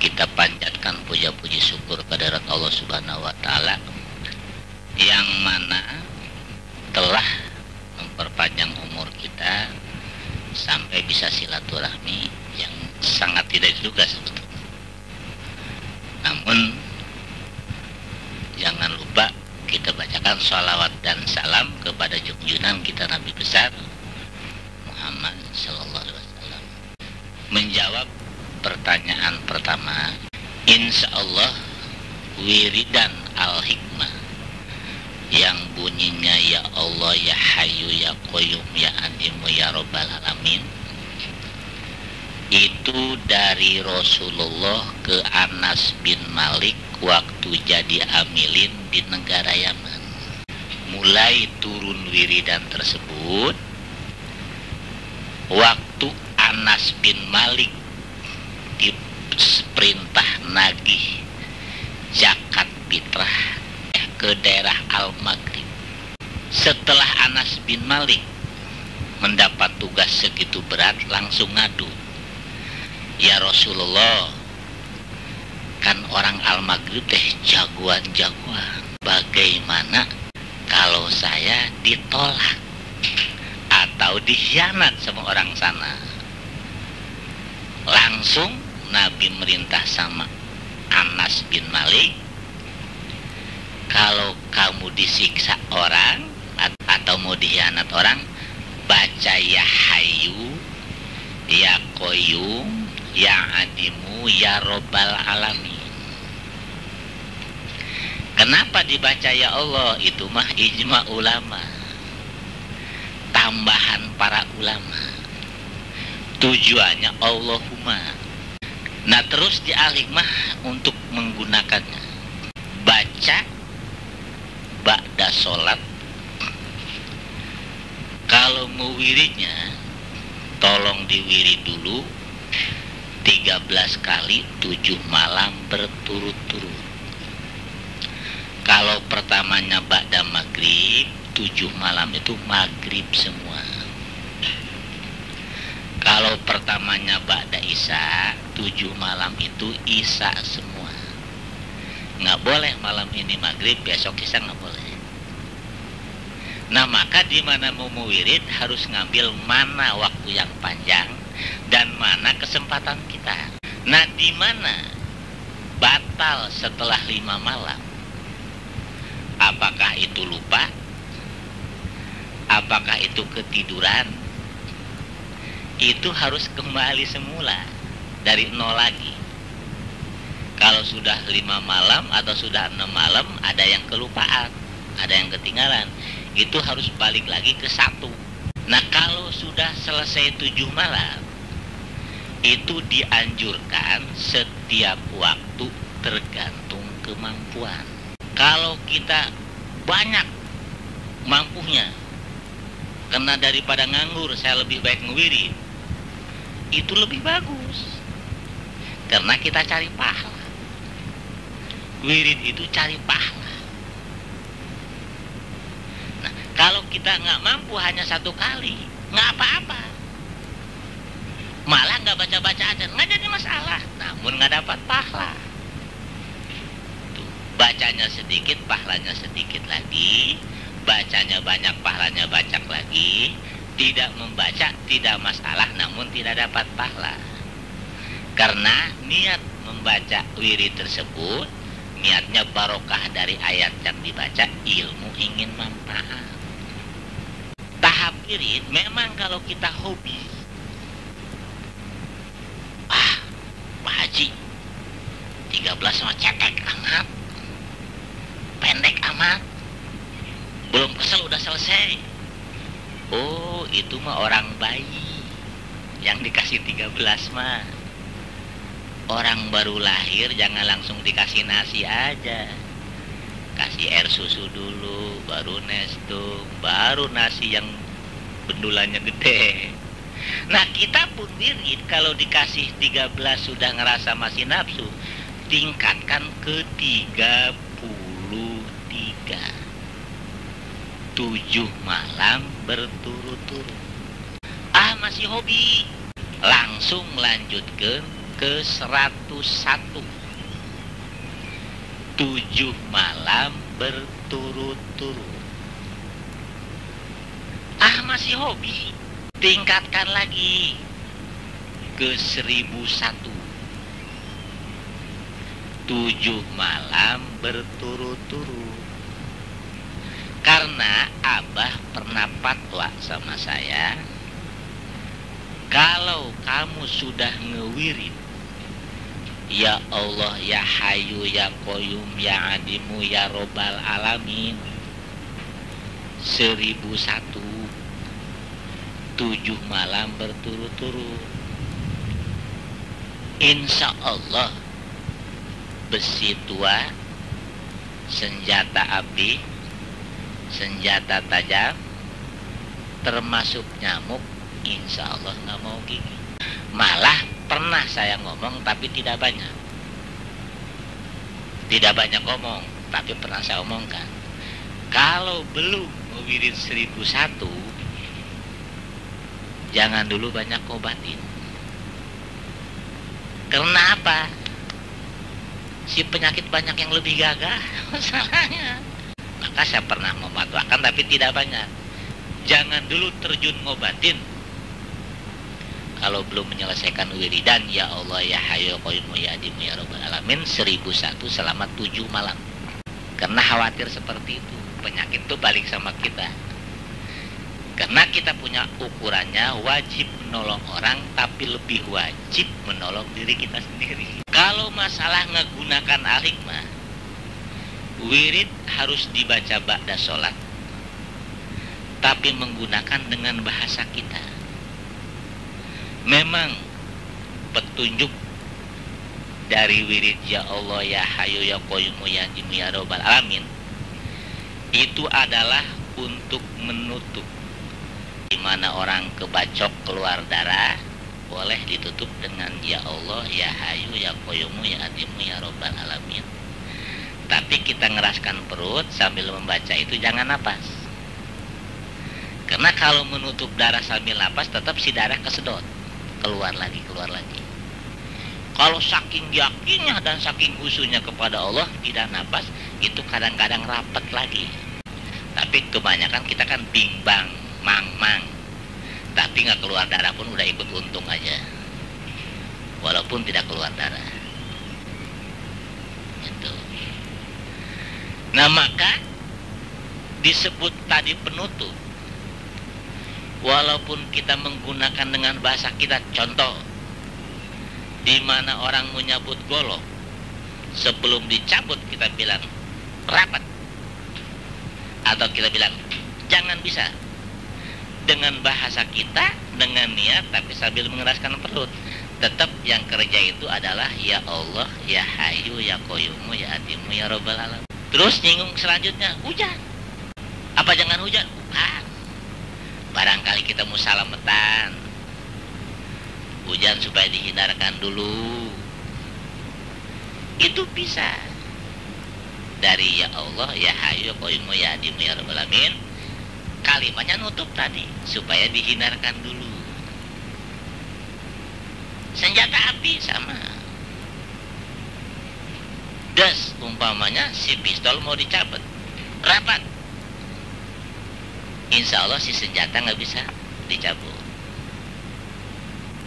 kita panjatkan puja puji syukur kehadirat Allah Subhanahu wa taala yang mana telah memperpanjang umur kita sampai bisa silaturahmi yang sangat tidak diduga sebetulnya. Namun jangan lupa kita bacakan sholawat dan salam kepada junjungan kita Nabi besar Muhammad Sallallahu Alaihi Wasallam. Menjawab pertanyaan pertama, insya Allah wiridan al-hikmah yang bunyinya ya Allah ya Hayyu ya Qayyum ya Adimu ya Rabbal Alamin itu dari Rasulullah ke Anas bin Malik waktu jadi amilin di negara Yaman. Mulai turun wiridan tersebut waktu Anas bin Malik diperintah nagih zakat fitrah ke daerah Al-Maghrib. Setelah Anas bin Malik mendapat tugas segitu berat, langsung ngadu, ya Rasulullah, kan orang Al-Maghrib teh jagoan-jagoan, bagaimana kalau saya ditolak atau dikhianat sama orang sana? Langsung Nabi merintah sama Anas bin Malik, kalau kamu disiksa orang atau mau dikhianat orang, baca ya Hayyu ya Qayyum ya Adimu ya Rabbal Alamin. Kenapa dibaca ya Allah? Itu mah ijma ulama, tambahan para ulama, tujuannya Allahumma. Nah terus dialih mah untuk menggunakannya, baca ba'da sholat. Kalau mau wiridnya tolong diwirid dulu 13 kali 7 malam berturut-turut. Kalau pertamanya ba'da maghrib 7 malam itu maghrib semua. Kalau pertamanya ba'da isya 7 malam itu isya semua. Nggak boleh malam ini maghrib, besok isya nggak boleh. Nah maka di mana mau wirid harus ngambil mana waktu yang panjang dan mana kesempatan kita. Nah di mana batal setelah 5 malam? Apakah itu lupa? Apakah itu ketiduran? Itu harus kembali semula dari nol lagi. Kalau sudah 5 malam atau sudah 6 malam ada yang kelupaan, ada yang ketinggalan, itu harus balik lagi ke 1. Nah kalau sudah selesai 7 malam, itu dianjurkan setiap waktu tergantung kemampuan. Kalau kita banyak mampunya, karena daripada nganggur saya lebih baik ngewirid, itu lebih bagus, karena kita cari pahala. Wirid itu cari pahala. Nah, kalau kita nggak mampu hanya 1 kali, nggak apa-apa. Malah nggak baca-baca aja, nggak jadi masalah. Namun nggak dapat pahala. Tuh, bacanya sedikit, pahalanya sedikit lagi. Bacanya banyak, pahalanya banyak lagi. Tidak membaca tidak masalah, namun tidak dapat pahala. Karena niat membaca wirid tersebut, niatnya barokah dari ayat yang dibaca, ilmu ingin manfaat. Tahap wirid memang kalau kita hobi, Pak Haji 13 sama cetek amat, pendek amat, belum kesel udah selesai. Oh itu mah orang bayi yang dikasih 13 mah. Orang baru lahir jangan langsung dikasih nasi aja, kasih air susu dulu, baru nestung, baru nasi yang bendulannya gede. Nah kita pun wirid kalau dikasih 13 sudah ngerasa masih nafsu, tingkatkan ke 33, 7 malam berturut-turut. Masih hobi, langsung lanjutkan ke-101. 7 malam berturut-turut. Masih hobi, tingkatkan lagi ke 1001. 7 malam berturut-turut. Karena Abah pernah fatwa sama saya, kalau kamu sudah ngewirid ya Allah, ya Hayyu, ya Qayyum, ya Adimu, ya Robbal Alamin 1001, 7 malam berturut-turut, insya Allah besi tua, senjata api, senjata tajam, termasuk nyamuk, insya Allah nggak mau gigi. Malah pernah saya ngomong tapi tidak banyak. Tidak banyak ngomong, tapi pernah saya omongkan. Kalau belum ngewirid 1001, jangan dulu banyak obatin. Karena apa? Si penyakit banyak yang lebih gagah masalahnya. Maka saya pernah mematwakan tapi tidak banyak. Jangan dulu terjun ngobatin kalau belum menyelesaikan wiridan ya Allah, ya Hayyu, Qayyum, ya Adimu, ya Rabbal Alamin 1001 selama 7 malam. Karena khawatir seperti itu, penyakit itu balik sama kita. Karena kita punya ukurannya wajib menolong orang, tapi lebih wajib menolong diri kita sendiri. Kalau masalah menggunakan al-hikmah, wirid harus dibaca ba'da sholat, tapi menggunakan dengan bahasa kita. Memang petunjuk dari wirid ya Allah, ya Hayyu, ya Qayyum, ya Adimu, ya Rabbal Alamin itu adalah untuk menutup. Di mana orang kebacok keluar darah, boleh ditutup dengan ya Allah, ya Hayyu, ya Qayyum, ya Adimu, ya Rabbal Alamin. Tapi kita ngeraskan perut sambil membaca itu jangan napas. Karena kalau menutup darah sambil napas, tetap si darah kesedot, keluar lagi, keluar lagi. Kalau saking yakinnya dan saking khusyuknya kepada Allah tidak napas, itu kadang-kadang rapat lagi. Tapi kebanyakan kita kan bimbang, mang-mang, tapi nggak keluar darah pun udah ikut untung aja, walaupun tidak keluar darah. Itu. Nah maka disebut tadi penutup, walaupun kita menggunakan dengan bahasa kita. Contoh, di mana orang menyabut golok, sebelum dicabut kita bilang rapat, atau kita bilang jangan bisa. Dengan bahasa kita, dengan niat, tapi sambil mengeraskan perut. Tetap yang kerja itu adalah ya Allah, ya Hayyu, ya Qayyum, ya Adimu, ya Rabbal Alamin. Terus nyinggung selanjutnya, hujan. Apa jangan hujan? Bukan. Barangkali kita mau salametan, hujan supaya dihindarkan dulu. Itu bisa. Dari ya Allah, ya Hayyu, ya Qayyum, ya Adimu, ya Rabbal Alamin, kalimatnya nutup tadi supaya dihindarkan dulu. Senjata api sama. Das umpamanya si pistol mau dicabut, rapat, insya Allah si senjata nggak bisa dicabut.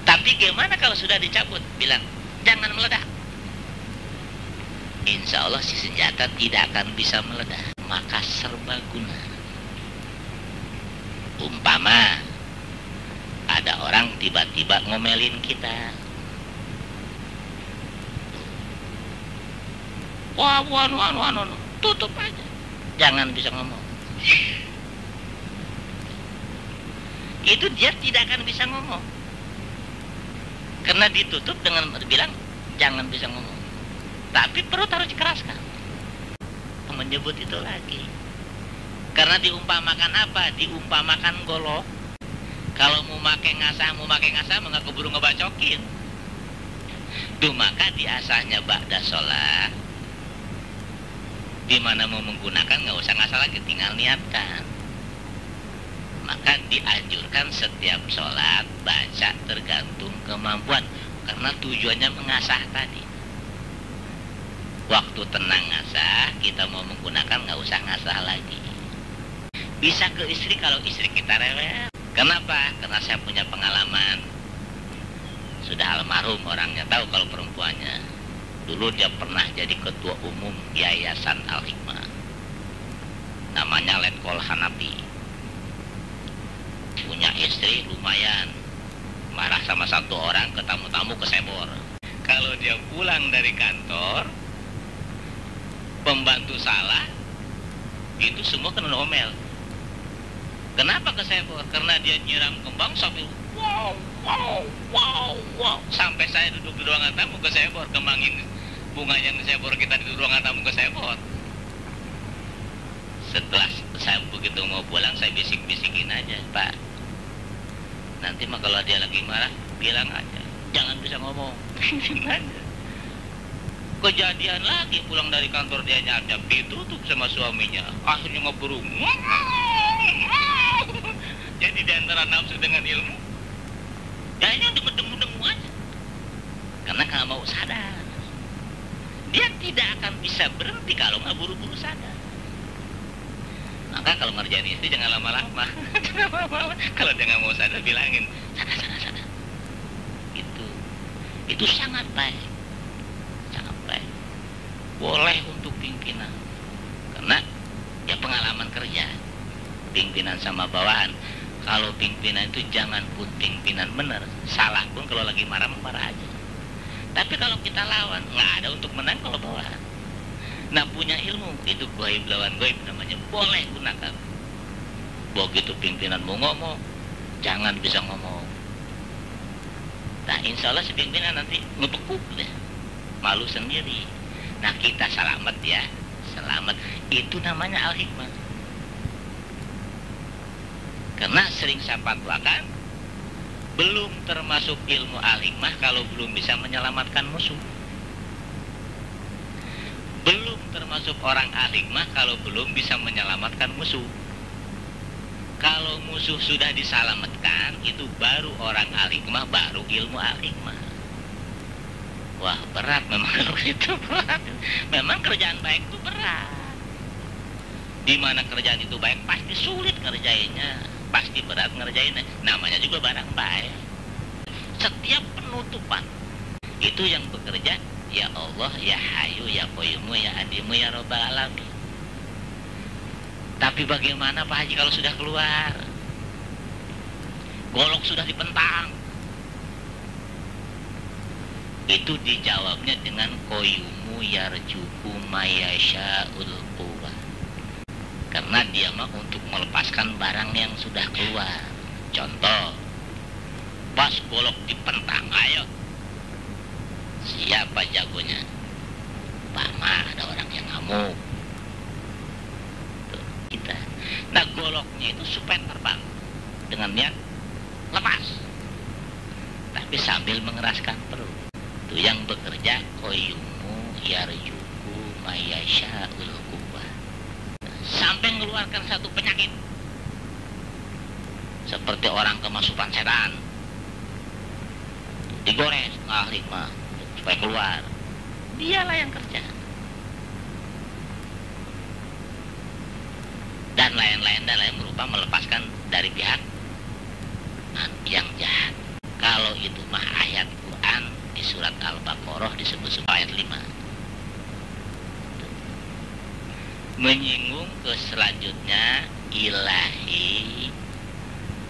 Tapi gimana kalau sudah dicabut? Bilang jangan meledak, insya Allah si senjata tidak akan bisa meledak. Maka serbaguna. Umpama ada orang tiba-tiba ngomelin kita, wah, tutup aja, jangan bisa ngomong. Itu dia tidak akan bisa ngomong, karena ditutup dengan bilang jangan bisa ngomong. Tapi perut harus dikeraskan, menyebut itu lagi. Karena diumpamakan apa? Diumpamakan golok. Kalau mau pakai ngasah, maka keburu ngebacokin. Duh, maka diasahnya ba'da sholat. Dimana mau menggunakan nggak usah ngasah lagi, tinggal niatkan. Maka dianjurkan setiap sholat baca tergantung kemampuan. karena tujuannya mengasah tadi. Waktu tenang ngasah, kita mau menggunakan nggak usah ngasah lagi. Bisa ke istri kalau istri kita rewel. Kenapa? Karena saya punya pengalaman. Sudah almarhum orangnya, tahu kalau perempuannya. Dulu dia pernah jadi ketua umum Yayasan Al-Hikmah. Namanya Letkol Hanafi. Punya istri lumayan. Marah sama satu orang ke tamu-tamu ke Sebor. Kalau dia pulang dari kantor, pembantu salah, itu semua kena omel. Kenapa ke Sebor? Karena dia nyiram kembang sambil wow, wow, wow, wow. Sampai saya duduk di ruangan tamu ke Sebor, kembangin bunga yang di Sebor kita di ruangan tamu ke Sebor. Setelah saya begitu mau pulang, saya bisik-bisikin aja, Pak. Nanti mah kalau dia lagi marah, bilang aja, jangan bisa ngomong. Kejadian lagi pulang dari kantor dia nyadap, ditutup sama suaminya. Akhirnya ngeburu. Jadi di antara nafsu dengan ilmu, dia dengu-dengu aja. Karena nggak mau sadar. Dia tidak akan bisa berhenti kalau nggak buru-buru sadar. Maka kalau ngerjain istri jangan lama-lama. Kalau dia nggak mau sadar, bilangin sadar. Itu sangat baik, sangat baik. Boleh untuk pimpinan, karena ya pengalaman kerja, pimpinan sama bawahan. Kalau pimpinan itu jangan pun pimpinan benar, salah pun kalau lagi marah aja. Tapi kalau kita lawan, nggak ada untuk menang kalau bawahan. Nah, punya ilmu itu goib lawan goib, namanya boleh gunakan. Begitu pimpinan mau ngomong, jangan bisa ngomong. Nah, insya Allah si pimpinan nanti ngebekuk deh, malu sendiri. Nah, kita selamat ya, selamat. Itu namanya Al-Hikmah. Karena sering saya fatwakan, belum termasuk ilmu Al-Hikmah kalau belum bisa menyelamatkan musuh. Belum termasuk orang Al-Hikmah kalau belum bisa menyelamatkan musuh. Kalau musuh sudah diselamatkan, itu baru orang Al-Hikmah, baru ilmu Al-Hikmah. Wah, berat memang kalau itu berat. Memang kerjaan baik itu berat. Di mana kerjaan itu baik, pasti sulit ngerjainnya. Pasti berat ngerjainnya. Namanya juga barang baik. Setiap penutupan, itu yang bekerja, ya Allah, ya Hayu, ya Qayyumu, ya Adimu, ya Rabbal Alamin. Tapi bagaimana Pak Haji kalau sudah keluar? Golok sudah dipentang. Itu dijawabnya dengan Qayyumu yarjuku mayasha'ul quwwah. Karena dia mah untuk melepaskan barang yang sudah keluar. Contoh, pas golok dipentang, ayo. Siapa jagonya? Pak Ma, ada orang yang ngamuk. Kita. Nah, goloknya itu supaya terbang dengan niat lepas, tapi sambil mengeraskan perut. Itu yang bekerja Qayyumu yarjuku mayasha'ul quwwah. Sampai mengeluarkan satu penyakit, seperti orang kemasukan setan, digores Al-Hikmah supaya keluar. Dialah yang kerja. Dan lain-lain berupa melepaskan dari pihak yang jahat. Kalau itu mah ayat Quran di surat Al-Baqarah disebut ayat 5. Menyinggung ke selanjutnya, ilahi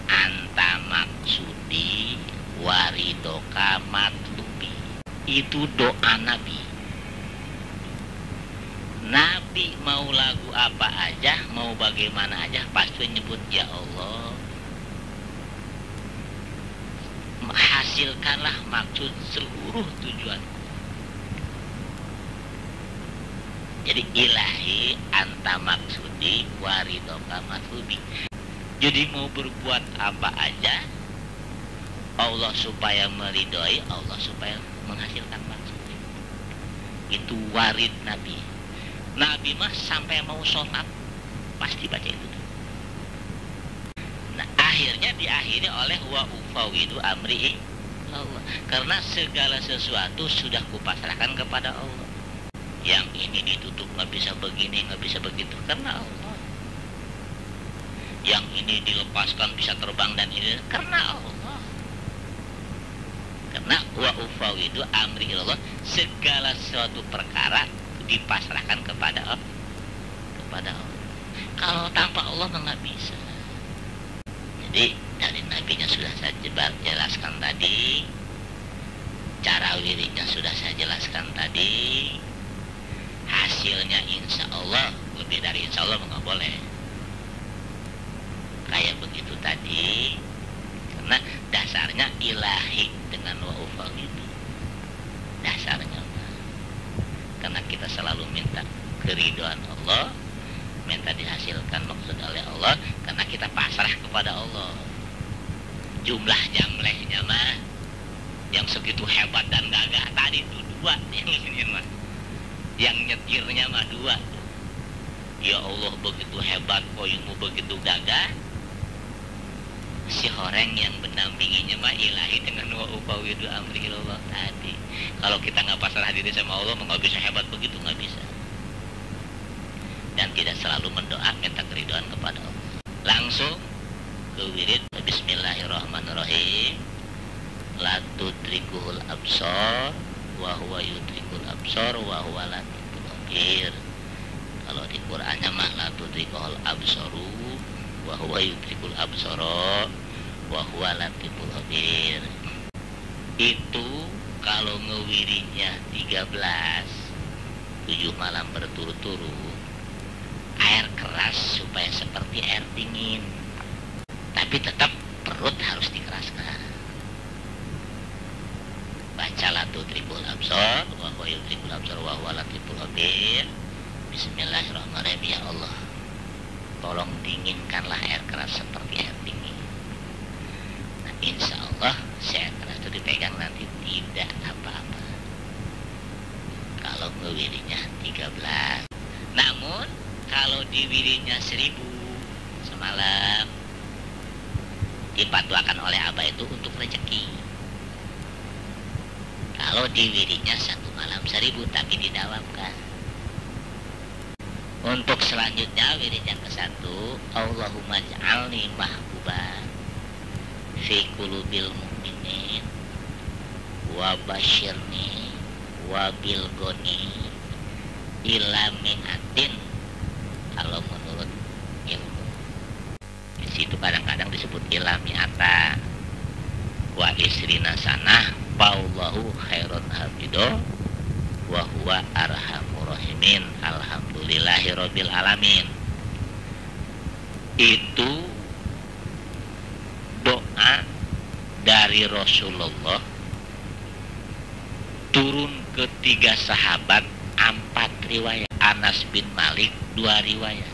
anta maksudi waridoka matlubi. Itu doa Nabi. Nabi mau lagu apa aja, mau bagaimana aja, pasti nyebut ya Allah, hasilkanlah maksud seluruh tujuanku. Jadi ilahi anta maksudi waridoka matlubi. Jadi mau berbuat apa aja, Allah supaya meridhoi, Allah supaya menghasilkan maksud. Itu warid Nabi. Nabi mah sampai mau sholat pasti baca itu. Nah, akhirnya diakhiri oleh wa ufawidu amri Allah. Karena segala sesuatu sudah kupasrahkan kepada Allah. Yang ini ditutup nggak bisa begini, nggak bisa begitu, karena Allah. Yang ini dilepaskan bisa terbang dan ini karena Allah. Karena wa ufawidu amri ilallah, segala suatu perkara dipasrahkan kepada Allah. Kepada Allah. Kalau tanpa Allah nggak bisa. Jadi dari nabinya sudah saya jelaskan tadi, cara wiridnya sudah saya jelaskan tadi, hasilnya insya Allah, lebih dari insya Allah nggak boleh. Kayak begitu tadi, karena dasarnya ilahi dengan wa ufawidu. Dasarnya, karena kita selalu minta keridhaan Allah, minta dihasilkan maksud oleh Allah, karena kita pasrah kepada Allah. Jumlah jamlehnya mah yang segitu hebat dan gagah tadi itu dua, yang ini mah, yang nyetirnya mah dua. Ya Allah begitu hebat, koyumu begitu gagah. Si horeng yang mendampinginya mah ilahi dengan wa ufawidu amri ilallah tadi. Kalau kita nggak pasrah diri sama Allah, nggak bisa hebat begitu, nggak bisa. Dan tidak selalu mendoa minta keridhaan kepada Allah. Langsung ke wirid. Bismillahirrahmanirrahim. La tudrikuhul absar wa huwa yudrikul absar wa huwa latiful khabir. Kalau di Qur'annya mah la tudrikuhul absaru wa huwa yudrikul absara wa huwa latiful khabir. Itu kalau ngewirinya 13 7 malam berturut-turut, air keras supaya seperti air dingin, tapi tetap perut harus dikeraskan. Baca la tudrikul absar wa huwa yudrikul absar wa huwa latiful khabir. Bismillahirrahmanirrahim. Ya Allah, tolong dinginkanlah air keras seperti air dingin. Nah, insya Allah si air keras itu dipegang nanti tidak apa-apa. Kalau ngewirinya 13. Namun kalau diwirinya 1000 semalam, dipatwakan oleh Abah itu untuk rezeki. Kalau diwirinya 1 malam 1000 tapi didawamkan. Untuk selanjutnya wirid yang ke-1, Allahumma ja'alni mahbuban fi qulubil mu'minin wa basyirni wa bilgoni ila mi'atin. Kalau menurut ilmu, di situ kadang-kadang disebut ila mi'ata wa isrina sanah Allahu khairun hafido wa huwa arhamur rahimin. Alhamdulillahi rabbil alamin. Itu doa dari Rasulullah turun ke 3 sahabat, 4 riwayat. Anas bin Malik 2 riwayat.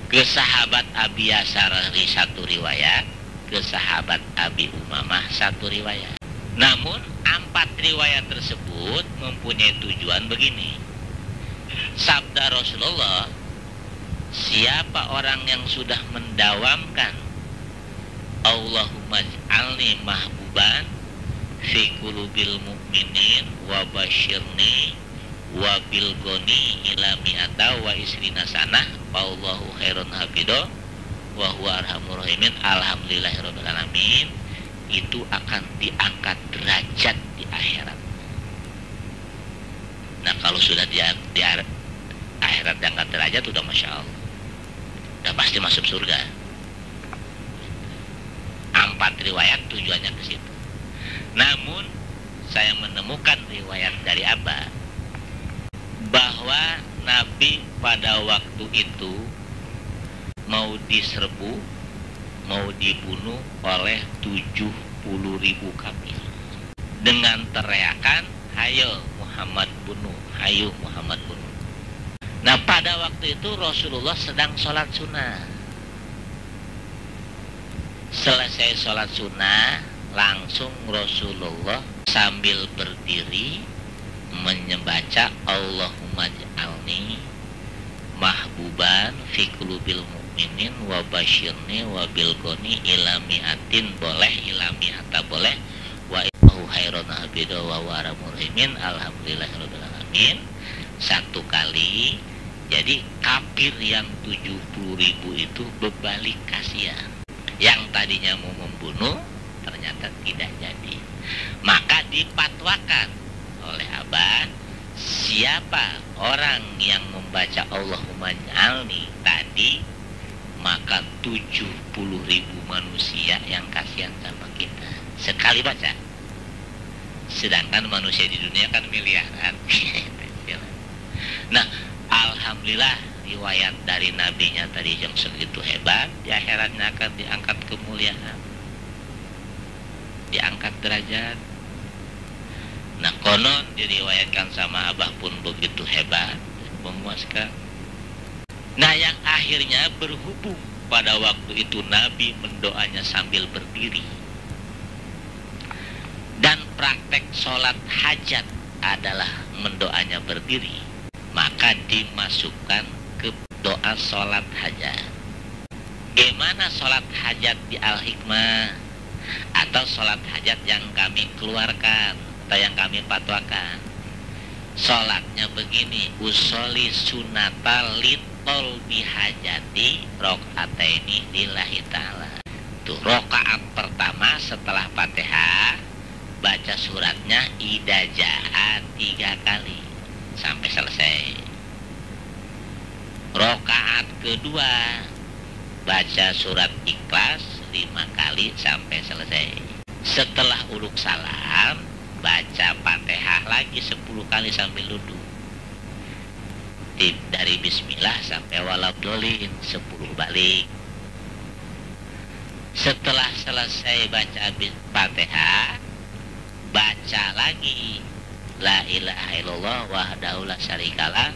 Ke sahabat Abi Yasari 1 riwayat, ke sahabat Abi Umamah 1 riwayat. Namun 4 riwayat tersebut mempunyai tujuan begini. Sabda Rasulullah, siapa orang yang sudah mendawamkan Allahumma ij'alni mahbuban fi qulubil mu'minin wa basyirni wa bilgoni ila mi'ata wa isrina sanah Allahu khairun hafido wa huwa arhamur rahimin. Alhamdulillahirabbil alamin. Itu akan diangkat derajat di akhirat. Nah, kalau sudah di akhirat diangkat derajat, udah masya Allah, udah pasti masuk surga. 4 riwayat tujuannya ke situ. Namun saya menemukan riwayat dari Abah bahwa Nabi pada waktu itu mau diserbu, mau dibunuh oleh 70.000 kafir dengan teriakan, hayo Muhammad bunuh, hayo Muhammad bunuh. Nah, pada waktu itu Rasulullah sedang sholat sunnah. Selesai sholat sunnah, langsung Rasulullah sambil berdiri membaca Allahumma ij'alni mahbuban fi qulubil mu'minin mukminin wa basyirni wa bilgoni ilamiatin boleh, ilamiata boleh, wa innahu khairun abida wa waramurhimin alhamdulillahirabbil alamin. Satu kali. Jadi kafir yang 70.000 itu berbalik kasihan. Yang tadinya mau membunuh ternyata tidak jadi. Maka dipatwakan oleh Abah, siapa orang yang membaca Allahumma ja'alni tadi, maka 70.000 manusia yang kasihan sama kita sekali baca. Sedangkan manusia di dunia kan miliaran. Nah, alhamdulillah riwayat dari nabinya tadi yang segitu hebat, di akhiratnya akan diangkat kemuliaan, diangkat derajat. Nah, konon diriwayatkan sama Abah pun begitu hebat, memuaskan. Nah, yang akhirnya berhubung pada waktu itu Nabi mendoanya sambil berdiri. Dan praktek sholat hajat adalah mendoanya berdiri. Maka dimasukkan ke doa sholat hajat. Gimana sholat hajat di Al-Hikmah? Atau sholat hajat yang kami keluarkan atau yang kami fatwakan. Sholatnya begini, usolli sunata litol bihajati rok'ataini lillahi ta'ala. Tuh, rokaat pertama setelah Fatihah baca suratnya idajah 3 kali sampai selesai. Rokaat kedua baca surat Ikhlas 5 kali sampai selesai. Setelah uluk salam baca Fatihah lagi 10 kali sambil duduk. Dari bismillah sampai waladhdallin 10 balik. Setelah selesai baca Fatihah, baca lagi la ilaha illallah wahdahu la syarikalah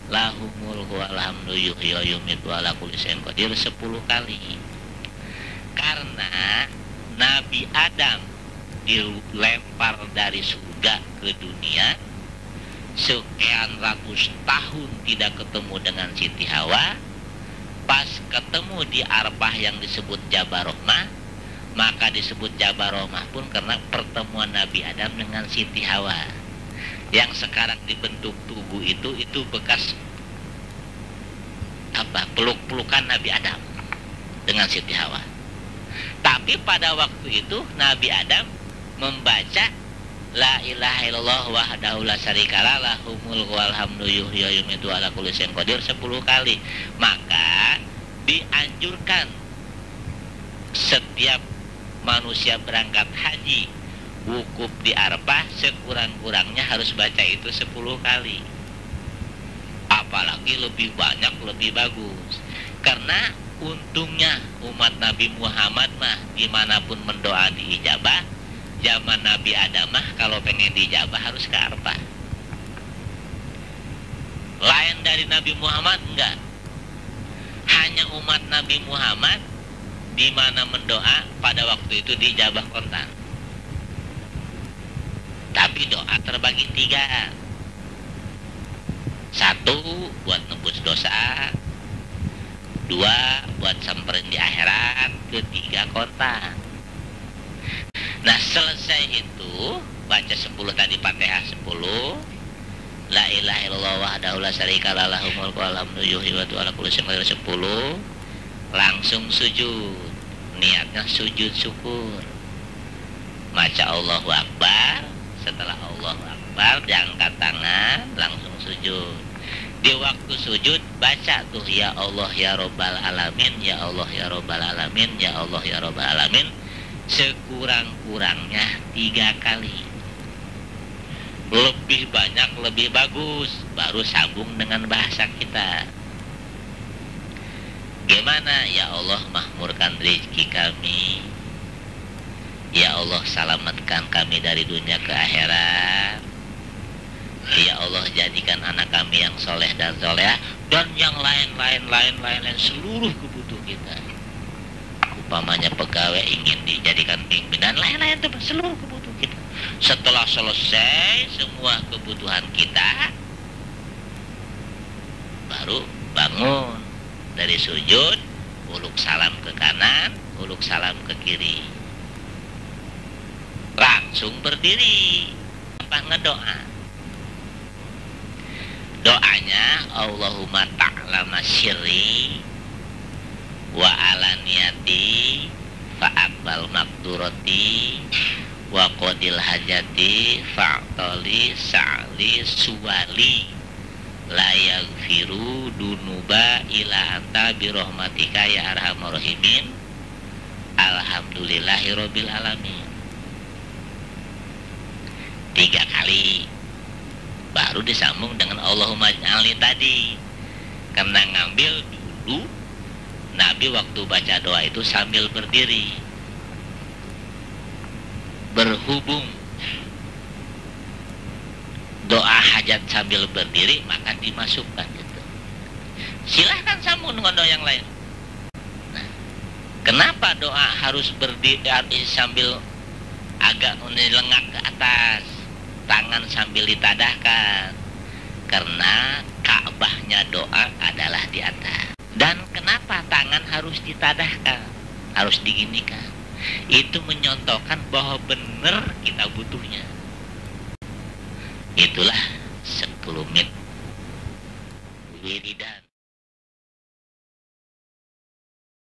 lahul mulku wal hamdu yuhyi wa yumiitu wa ala kulli syai'in qadir 10 kali. Karena Nabi Adam dilempar dari surga ke dunia, sekian ratus tahun tidak ketemu dengan Siti Hawa. Pas ketemu di Arfah yang disebut Jabarohmah, maka disebut Jabarohmah pun karena pertemuan Nabi Adam dengan Siti Hawa. Yang sekarang dibentuk tubuh itu bekas peluk-pelukan Nabi Adam dengan Siti Hawa. Tapi pada waktu itu Nabi Adam membaca la ilaha illallah wahdahu la syarikalah lahul mulku wal hamdu yuhyi wa yumiitu wa ala kulli syai'in qadir 10 kali. Maka dianjurkan setiap manusia berangkat haji wukuf di Arfah sekurang-kurangnya harus baca itu 10 kali. Apalagi lebih banyak lebih bagus. Karena untungnya umat Nabi Muhammad mah dimanapun mendoa diijabah. Zaman Nabi Adam mah kalau pengen diijabah harus ke Arfah. Lain dari Nabi Muhammad enggak. Hanya umat Nabi Muhammad di mana mendoa pada waktu itu diijabah kontan. Tapi doa terbagi 3. 1 buat nebus dosa, 2 buat samperin di akhirat, 3 kontan. Nah, selesai itu baca 10 tadi Fatihah 10, la ilaha illallah wahdahu la syarikalah lahul mulku wal hamdu yuhyi wa yumiitu wa ala kulli syai'in qadir 10, langsung sujud. Niatnya sujud syukur. Baca Allahu Akbar, setelah Allahu Akbar diangkat tangan langsung sujud. Di waktu sujud baca tuh ya Allah ya Rabbal alamin, ya Allah ya Rabbal alamin, ya Allah ya Rabbal alamin sekurang-kurangnya 3 kali. Lebih banyak lebih bagus, baru sambung dengan bahasa kita. Gimana? Ya Allah makmurkan rezeki kami, ya Allah selamatkan kami dari dunia ke akhirat, ya Allah jadikan anak kami yang soleh dan soleh, dan yang lain seluruh kebutuhan kita. Umpamanya pegawai ingin dijadikan pimpinan, lain-lain itu seluruh kebutuhan kita. Setelah selesai semua kebutuhan kita, baru bangun dari sujud, uluk salam ke kanan, uluk salam ke kiri. Langsung berdiri, apa ngedoa. Doanya Allahumma ta'lama syirri wa alaniyati fa'akbal makdurati wa qadil hajati fa'tali sa'li suwali la yaghfiru dunuba ila anta birahmatika ya arhamar rahimin. Alhamdulillahi rabbil alamin. 3 kali baru disambung dengan Allahumma ij'alni tadi. Karena ngambil dulu Nabi waktu baca doa itu sambil berdiri. Berhubung doa hajat sambil berdiri, maka dimasukkan itu. Silahkan sambung dengan doa yang lain. Nah, kenapa doa harus berdiri sambil agak lengak ke atas, tangan sambil ditadahkan? Karena Ka'bahnya doa adalah di atas. Dan kenapa tangan harus ditadahkan, harus diginikan? Itu menyontohkan bahwa benar kita butuhnya. Itulah